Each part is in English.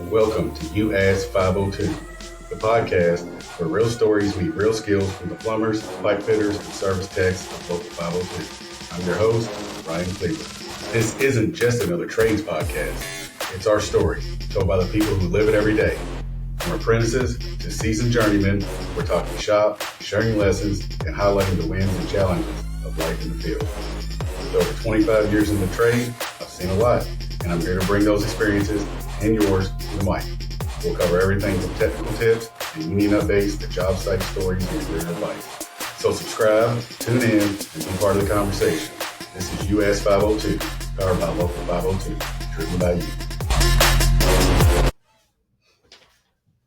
Welcome to LU502, the podcast where real stories meet real skills from the plumbers, pipe fitters, and service techs of local 502. I'm your host, Ryan Kleber. This isn't just another trades podcast. It's our story, told by the people who live it every day. From apprentices to seasoned journeymen, we're talking shop, sharing lessons, and highlighting the wins and challenges of life in the field. With over 25 years in the trade, I've seen a lot, and I'm here to bring those experiences and yours to the mic. We'll cover everything from technical tips and union updates to job site stories and career advice. So subscribe, tune in, and be part of the conversation. This is US 502, powered by Local 502, driven by you.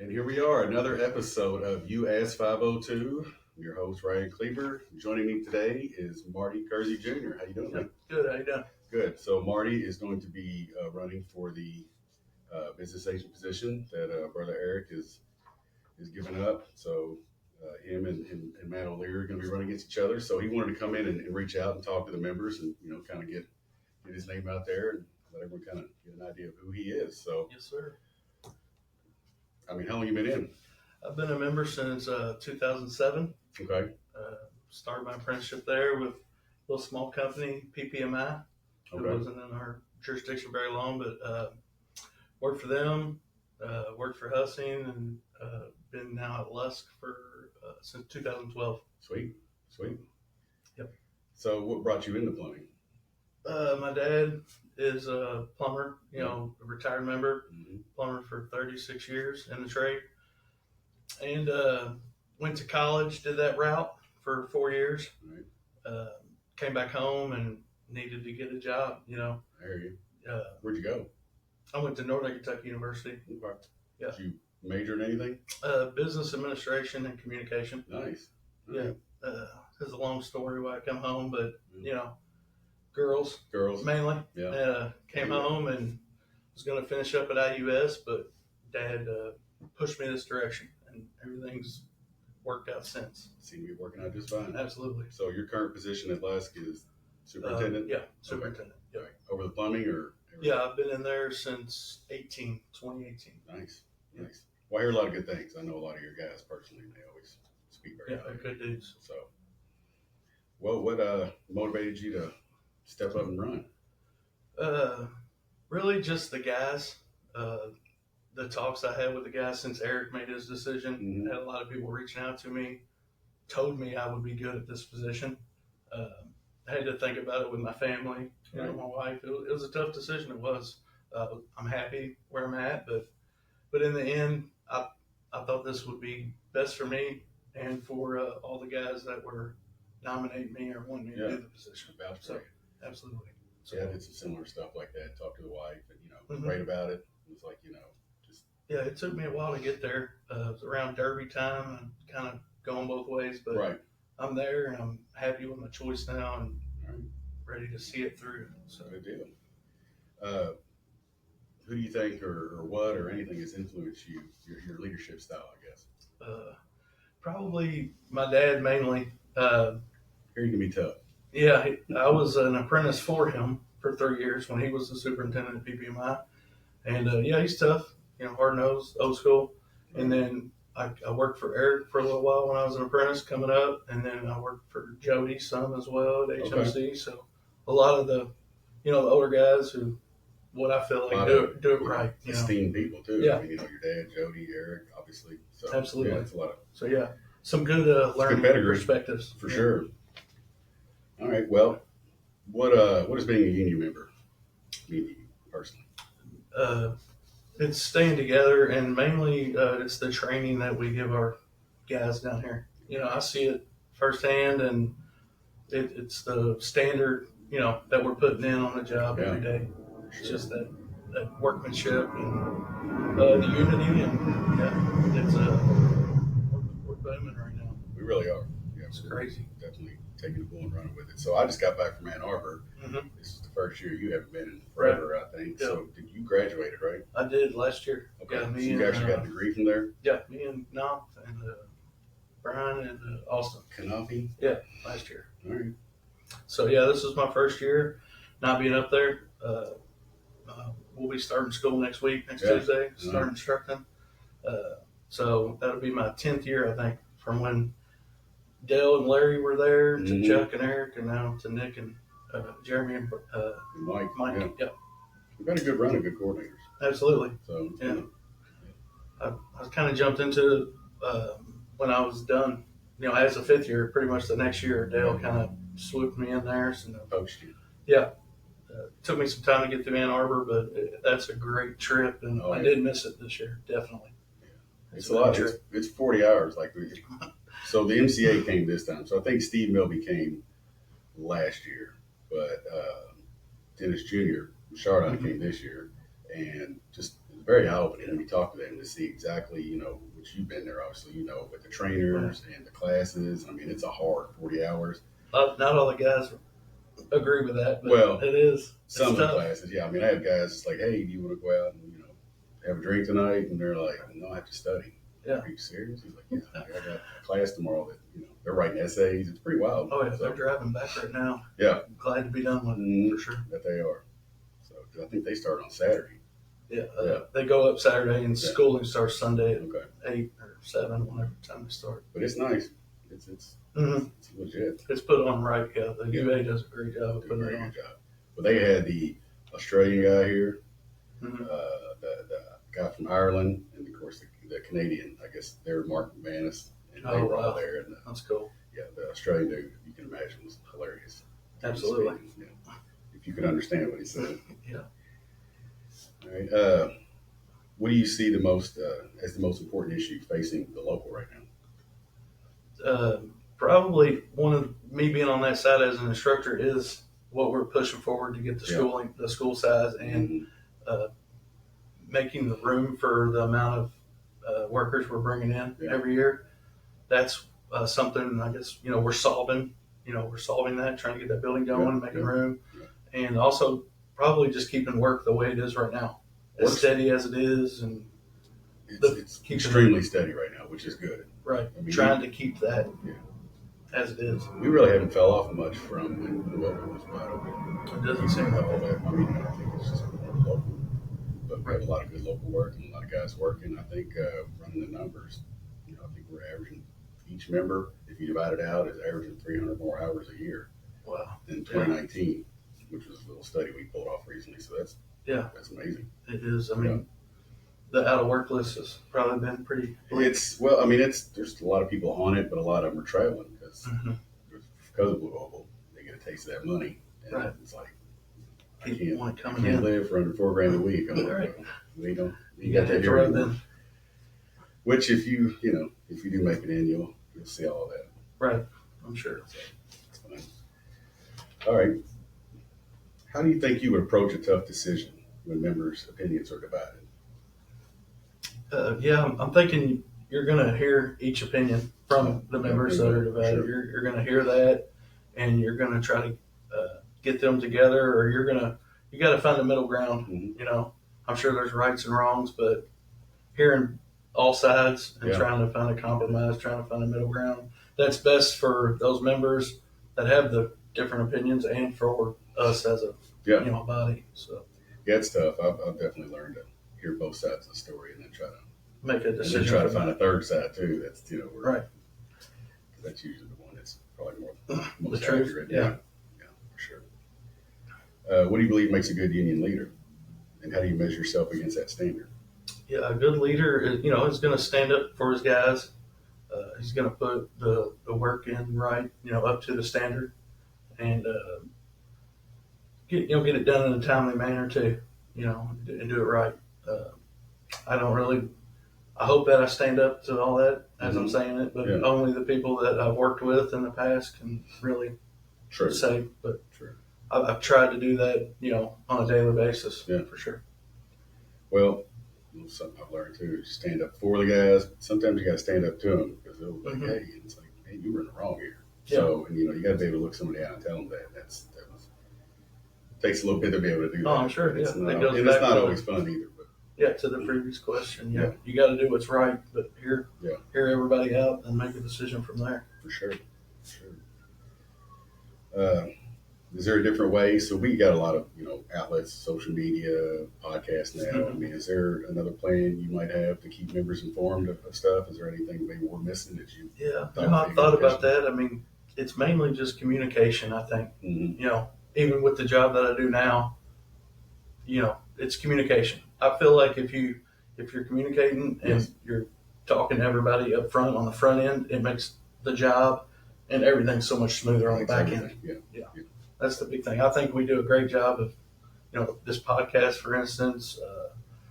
And here we are, another episode of US 502. I'm your host, Ryan Kleber. Joining me today is Marty Kuerzi Jr. How you doing, man? Good, how you doing? Good. So Marty is going to be running for the business agent position that Brother Eric is giving up. So him and Matt O'Leary are going to be running against each other. So he wanted to come in and reach out and talk to the members and, kind of get his name out there and let everyone kind of get an idea of who he is. So, Yes, sir. I mean, how long you been in? I've been a member since 2007. Okay. Started my apprenticeship there with a little small company, PPMI. Okay. It wasn't in our jurisdiction very long, but worked for them, worked for Hussing, and been now at Lusk for since 2012. Sweet. Yep. So what brought you into plumbing? My dad is a plumber, a retired member, Mm-hmm. plumber for 36 years in the trade. And went to college, did that route for 4 years. Right. Came back home and needed to get a job, There you. Where'd you go? I went to Northern Kentucky University. Okay. Yeah. Did you major in anything? Business administration and communication. Nice. Yeah. It's a long story why I come home, but, girls mainly. Yeah. Came home and was going to finish up at IUS, but Dad pushed me this direction, and everything's worked out since. Seem to be working out just fine. Absolutely. So your current position at Lusk is superintendent? Yeah, superintendent. Okay. Yep. Right. Over the plumbing or? Everything? Yeah, I've been in there since 2018. Nice. Well, I hear a lot of good things. I know a lot of your guys personally, and they always speak very highly. Good dudes. So, well, what motivated you to step up and run? Really just the guys. The talks I had with the guys since Eric made his decision. Mm-hmm. Had a lot of people reaching out to me, told me I would be good at this position. I had to think about it with my family, Right. my wife. It was a tough decision. It was. I'm happy where I'm at, but in the end, I thought this would be best for me and for all the guys that were nominating me or wanting me to do the position. So, absolutely. So I did some similar stuff like that. Talked to the wife, and Mm-hmm. prayed about it. It was like just Yeah, it took me a while to get there. It was around Derby time and kind of going both ways, but right. I'm there and I'm happy with my choice now and Right. ready to see it through. So Good deal. Who do you think or what or anything has influenced your leadership style, I guess? probably my dad mainly. Here you can be tough. Yeah, I was an apprentice for him for 3 years when he was the superintendent at PPMI. And he's tough, hard-nosed, old school. And then I worked for Eric for a little while when I was an apprentice coming up. And then I worked for Jody some as well at HMC. Okay. So a lot of the, the older guys who, what I feel like do it right. Esteemed people too. Yeah. I mean, your dad, Jody, Eric, obviously. So, Absolutely. Yeah, it's a lot of. So yeah, some good learning pedigree. perspectives. For sure. All right. Well, what is being a union member mean to you personally? It's staying together, and mainly it's the training that we give our guys down here. I see it firsthand, and it's the standard, that we're putting in on the job every day. It's just that workmanship and the unity, and it's we're booming right now. We really are. Yeah, It's we're crazy. Definitely taking the bull and running with it. So I just got back from Ann Arbor. Mm-hmm. This is the first year you haven't been in forever, I think. Yeah. So you graduated, right? I did last year. Okay. Yeah, So me you and, actually got a degree from there? Yeah, me and Knopf and Brian and Austin. Kanafi? Yeah, last year. All right. So yeah, this is my first year not being up there. we'll be starting school next week, next Yeah. Tuesday, start instructing. So that'll be my 10th year, I think, from when Dale and Larry were there to Chuck and Eric, and now to Nick and Jeremy and Mike. Mike. Yeah. We've got a good run of good coordinators. Absolutely. So yeah. I kind of jumped into it when I was done. As a 5th year, pretty much the next year, Dale kind of swooped me in there. So, poached you. Yeah. Took me some time to get to Ann Arbor, but that's a great trip, and I did miss it this year, definitely. Yeah. It's a lot. It's 40 hours. So the MCA came this time. So I think Steve Milby came last year, but Dennis Jr. Chardon came this year, and just very eye-opening when you talk to them to see exactly, which you've been there, obviously, with the trainers and the classes. I mean, it's a hard 40 hours. Not all the guys agree with that, but it is. Some of the classes, yeah. I mean, I have guys it's like, hey, do you want to go out and, have a drink tonight? And they're like, no, I have to study. Yeah. Are you serious? He's like, yeah, I got a class tomorrow that, they're writing essays. It's pretty wild. Oh, yeah, they're driving back right now. Yeah. I'm glad to be done with it, for sure. That they are. So, because I think they start on Saturday. Yeah, they go up Saturday, and schooling starts Sunday at 8 or 7, whenever time they start. But it's nice. It's legit. It's put on right. Yeah, the UA does a great job of putting it on. Well, they had the Australian guy here, the guy from Ireland, and of course the Canadian. I guess they're Mark McManus, and they were all there. And that's cool. Yeah, the Australian dude, you can imagine, was hilarious. Absolutely. If you could understand what he said. Yeah. All right. What do you see as the most important issue facing the local right now? Probably one of me being on that side as an instructor is what we're pushing forward to get the school size and making the room for the amount of workers we're bringing in every year. That's something I guess we're solving. We're solving that, trying to get that building going, making room, and also probably just keeping work the way it is right now, as steady as it is, and it's extremely steady right now, which is good. Right, trying to keep that as it is. We really haven't fell off much from when the local was wide open. It doesn't seem like all that. I mean, I think it's just more local, but we have a lot of good local work and a lot of guys working. I think running the numbers, I think we're averaging each member, if you divide it out, is averaging 300 more hours a year. Wow. Than 2019, which was a little study we pulled off recently. So that's amazing. It is. I mean, the out of work list has probably been pretty bleak. There's a lot of people on it, but a lot of them are traveling because of Blue Oval, they get a taste of that money. And it's like, I can't live for under $4,000 a week. I'm like, you got that here anymore. Which if you do make it in, you'll see all of that. Right. I'm sure. So, it's fine. All right. How do you think you would approach a tough decision when members' opinions are divided? I'm thinking you're going to hear each opinion from the members that are divided. Sure. You're going to hear that, and you're going to try to get them together, or you got to find a middle ground. Mm-hmm. I'm sure there's rights and wrongs, but hearing all sides and trying to find a compromise, trying to find a middle ground that's best for those members that have the different opinions and for us as a body. So it's tough. I've definitely learned to hear both sides of the story and then try to make a decision. And then try to find a third side too. That's right. That's usually the one that's probably most the truth. accurate. Yeah, for sure. What do you believe makes a good union leader, and how do you measure yourself against that standard? Yeah, a good leader is going to stand up for his guys. He's going to put the work in right, up to the standard, and get it done in a timely manner too, and do it right. I hope that I stand up to all that as I'm saying it, but only the people that I've worked with in the past can really say. But I've tried to do that, on a daily basis, for sure. Well, something I've learned too is stand up for the guys. Sometimes you got to stand up to them because they'll be like, hey, and it's like, hey, you were in the wrong here. So, and you got to be able to look somebody out and tell them that. That takes a little bit to be able to do that. Oh, I'm sure. It's not always fun either. But to the previous question, you got to do what's right, but hear everybody out and make a decision from there. For sure. Is there a different way? So we got a lot of, outlets, social media, podcasts now. I Mhm. mean, is there another plan you might have to keep members informed of stuff? Is there anything maybe we're missing that you Yeah, thought I would be a thought good about addition? that. I mean, it's mainly just communication. I think Mm-hmm. even with the job that I do now, it's communication. I feel like if you're communicating and Yes. you're talking to everybody up front on the front end, it makes the job and everything so much smoother on the back end. Yeah. Yeah, Yeah. that's the big thing. I think we do a great job of this podcast, for instance,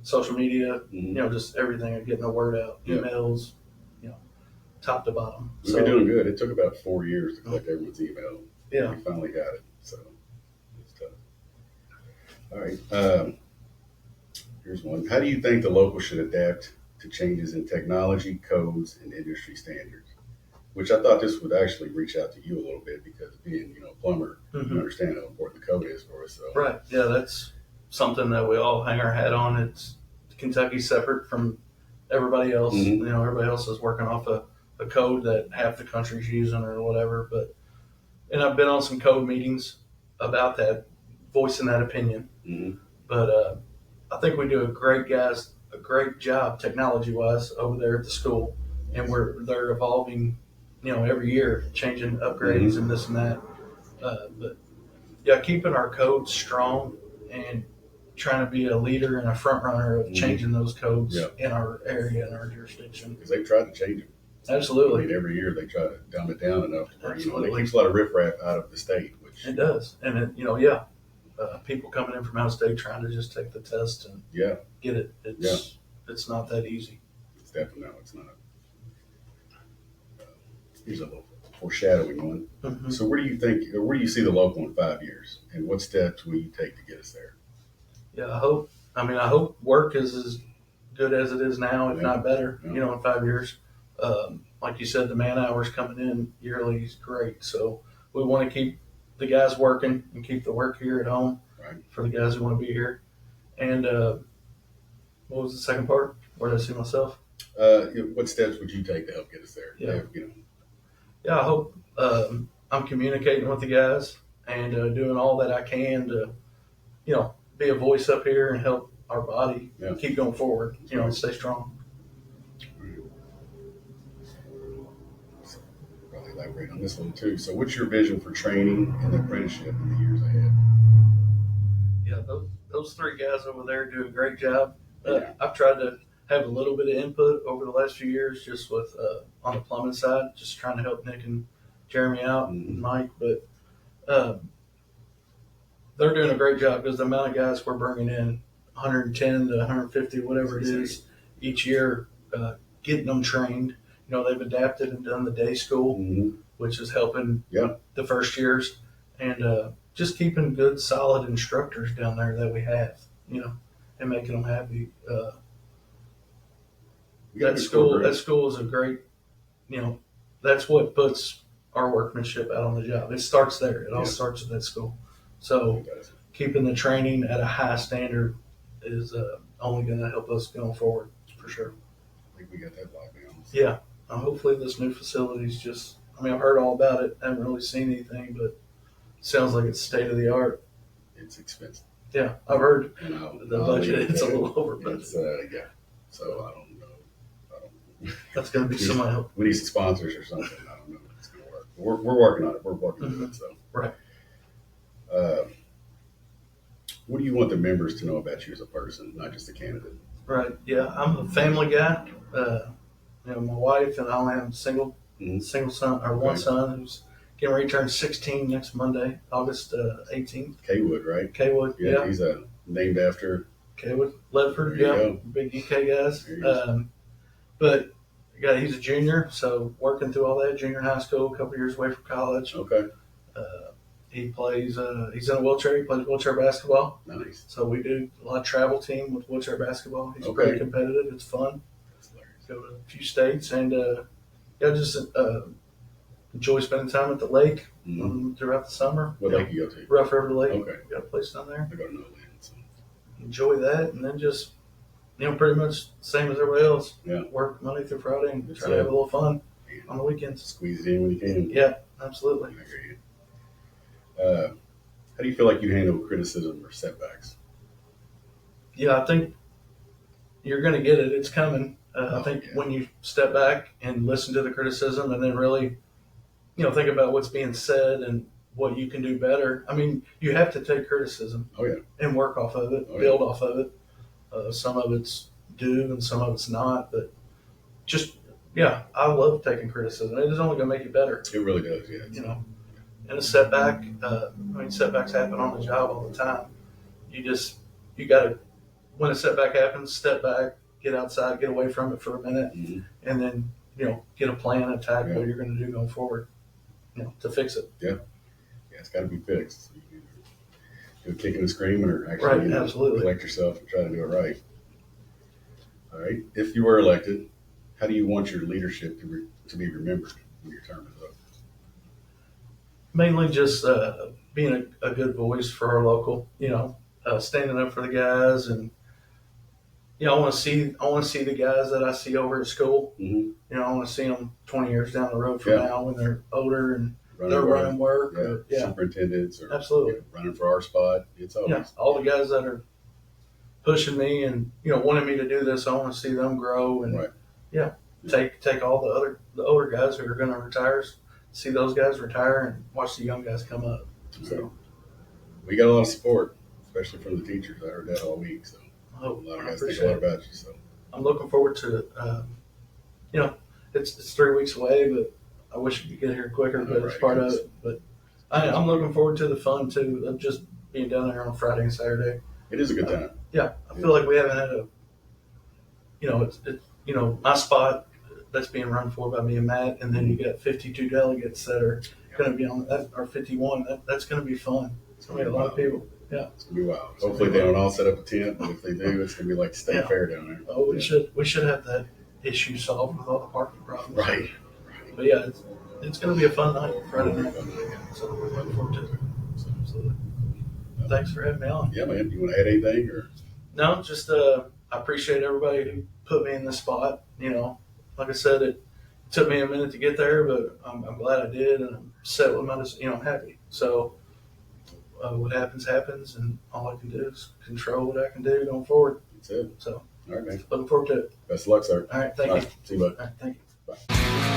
social media, Mm-hmm. just everything of getting the word out, Yeah. emails, top to bottom. We've been doing good. It took about 4 years to collect everyone's email. Yeah. We finally got it. So it's tough. All right. Here's one. How do you think the local should adapt to changes in technology, codes, and industry standards? Which I thought this would actually reach out to you a little bit because being, a plumber, you Mhm. understand how important the code is for us. So Right. Yeah, that's something that we all hang our hat on. It's Kentucky's separate from everybody else. Mhm. Everybody else is working off a code that half the country's using or whatever. And I've been on some code meetings about that, voicing that opinion. Mhm. But I think we do a great job technology wise over there at the school, and they're evolving, every year, changing upgrades and this and that. But yeah, keeping our codes strong and trying to be a leader and a front runner of Mhm. changing those codes Yeah. in our area and our jurisdiction. because they've tried to change them. I Absolutely, mean, every year they try to dumb it down enough to where, it Absolutely. keeps a lot of riffraff out of the state, which, it does, and people coming in from out of state trying to just take the test and yeah, get it. It's not that easy. it's definitely, no, it's not. Here's a little foreshadowing one. Mhm. So where do you see the local in 5 years? And what steps will you take to get us there? Yeah, I hope work is as good as it is now, if Yeah. not better. Yeah. In 5 years. Like you said, the man hours coming in yearly is great. So we want to keep the guys working and keep the work here at home Right. for the guys who want to be here. And what was the second part? Where did I see myself? What steps would you take to help get us there? Yeah. Yeah, I hope I'm communicating with the guys and doing all that I can to, be a voice up here and help our body Yeah. keep going forward, Right. and stay strong. Probably elaborate on this one too. So what's your vision for training and apprenticeship in the years ahead? Yeah, those three guys over there do a great job. Yeah. I've tried to have a little bit of input over the last few years, just with on the plumbing side, just trying to help Nick and Jeremy out Mhm. and Mike. But they're doing a great job because the amount of guys we're bringing in, 110 to 150, whatever it is, each year, getting them trained. They've adapted and done the day school, Mhm. which is helping Yeah. the first years, and just keeping good, solid instructors down there that we have, and making them happy. We got a That good school program. is a great, that's what puts our workmanship out on the job. It starts there. It all Yeah. starts at that school. So It does. keeping the training at a high standard is only going to help us going forward for sure. I think we got that locked down. Yeah. Hopefully this new facility is just, I've heard all about it. I haven't really seen anything, but it sounds like it's state of the art. It's expensive. Yeah. I've heard And the budget, it's a little over budget. Yeah. So I don't know. That's going to be some help. We need some sponsors or something. I don't know if it's going to work. We're working on it. We're working on it. So Right. What do you want the members to know about you as a person, not just a candidate? Right. Yeah. I'm a family guy. My wife and I only have single son, or one Okay. son who's getting ready to turn 16 next Monday, August 18th. Kaywood, right? Kaywood. Yeah. He's named after. Kaywood Ledford. There you Yeah. go. Big UK guys. There he is. But he's a junior, so working through all that, junior high school, a couple years away from college. Okay. He plays, he's in a wheelchair. He plays wheelchair basketball. Nice. So we do a lot of travel team with wheelchair basketball. He's Okay. pretty competitive. It's fun. That's hilarious. Go to a few states and just enjoy spending time at the lake Mhm. throughout the summer. What lake you go to? Rough River Lake. Okay. Got a place down there. I go to no land. So. Enjoy that, and then just pretty much same as everybody else. Yeah. Work Monday through Friday and That's try to have a little fun Yeah. on the weekends. Squeeze it in when you can. Yeah, absolutely. I hear you. How do you feel like you handle criticism or setbacks? Yeah, I think you're going to get it. It's coming. I think when you step back and listen to the criticism and then really, think about what's being said and what you can do better. I mean, you have to take criticism and work off of it, build off of it. Some of it's due and some of it's not, but I love taking criticism. It is only going to make you better. It really does, yeah. And a setback, setbacks happen on the job all the time. You got to, when a setback happens, step back, get outside, get away from it for a minute, and then, get a plan, attack what you're going to do going forward, to fix it. Yeah, it's got to be fixed. You can do a kicking and screaming or actually absolutely collect yourself and try to do it right. All right. If you were elected, how do you want your leadership to be remembered when your term is up? Mainly just being a good voice for our local, standing up for the guys, and I want to see the guys that I see over at school. I want to see them 20 years down the road from now when they're older and they're running work. Superintendents or absolutely running for our spot. It's always all the guys that are pushing me and wanting me to do this. I want to see them grow and take all the older guys who are going to retire. See those guys retire and watch the young guys come up. So we got a lot of support, especially from the teachers. I heard that all week. So a lot of guys think a lot about you. So I'm looking forward to it. It's 3 weeks away, but I wish we could get here quicker. But it's part of it. But I'm looking forward to the fun too of just being down there on Friday and Saturday. It is a good time. I feel like we haven't had my spot that's being run for by me and Matt, and then you got 52 delegates that are going to be on that, or 51. That's going to be fun. It's going to be a lot of people. Yeah, it's going to be wild. Hopefully they don't all set up a tent, but if they do, it's going to be like state fair down there. Oh, we should have that issue solved with all the parking problems. Right. But it's going to be a fun night Friday night. So we're looking forward to it. So, absolutely. Thanks for having me on. Yeah, man. You want to add anything or? No, just I appreciate everybody who put me in this spot. Like I said, it took me a minute to get there, but I'm glad I did, and I'm set with my, I'm happy. So what happens, and all I can do is control what I can do going forward. That's it. So, all right, man. Looking forward to it. Best of luck, sir. All right, thank you. See you, bud. All right, thank you. Bye.